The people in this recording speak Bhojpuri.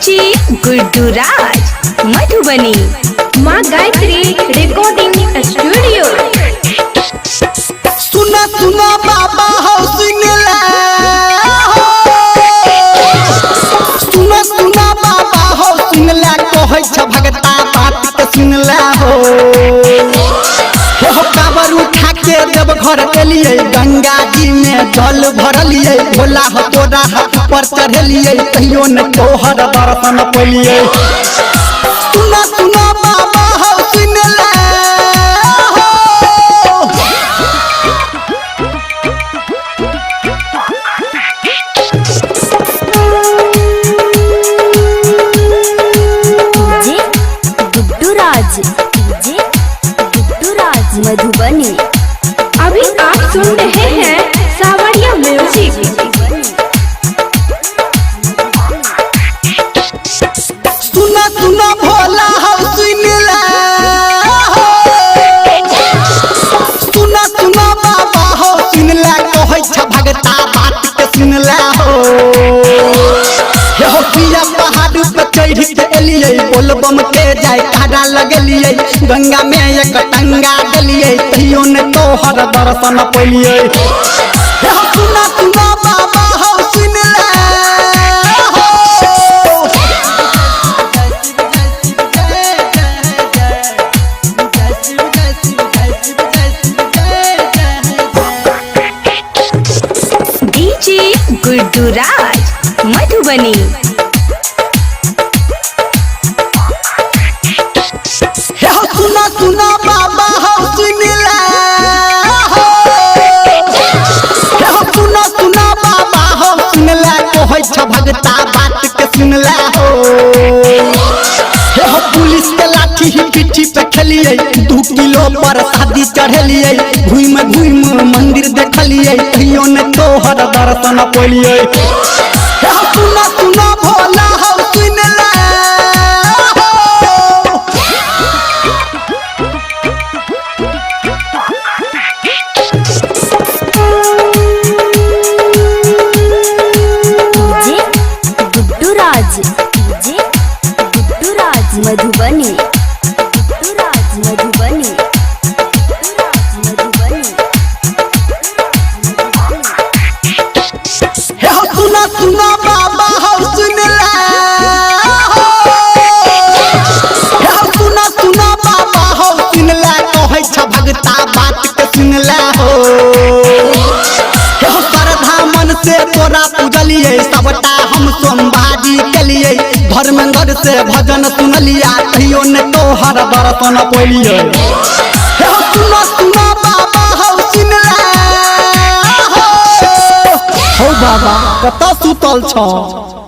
डीजे गुड्डू राज मधुबनी माँ गायत्री रिकॉर्डिंग स्टूडियो। सुना सुना बाबा हो सिंगला सुना सुना बाबा हो सिंगला कहै छ भगता बात के सुनला हो काबर उठा के जब घर एलिए गंगा जी में जल भरलिए भोला हो तोरा हाथ पर चढ़लिए कहियो न तोहर दर्शन पलिए। सुना सुना बाबा हो सुनला मधुबनी। अभी आप सुन रहे हैं सावरिया म्यूजिक। सुना सुना भोला हो सुनला सुना सुना बाबा हो सुनला कहै छ भगता बात के सुनला हो किया पहाड़ पे चढ़ के एलिए बोलबम के जाय काड़ा लगलिए गंगा में एक टंगा डलिए कहियो न तोहर दर्शन पलिए। सुना सुना बाबा हो सुनला डीजे गुड्डू राज मधुबनी। सुना सुना बाबा हो सुनला सुना सुना बाबा हो सुनला कहै छ भगता बात के सुनला हो पुलिस के लाठी ही पीठी पे खेलिए 2 किलो पर शादी चढ़लिए घूम घूम मंदिर देखलिए कहियो न तोहर दर्शन पलिए। सुना सुना भोला हो सुनला मधुबनी मधुबनी। सुना सुना बाबा हो सुनला सुना सुना बाबा हो सुनला कहै छ भगता बात के सुनला हो श्रद्धा मन से तोरा पूजलिए सबटा हम सोमवारी केलिए धर्मेंद्र से भजन सुनलिया कहियो न तोहर दर्शन पलिए। सुना सुना बाबा हो सुनला हो बाबा कत सुतल छ।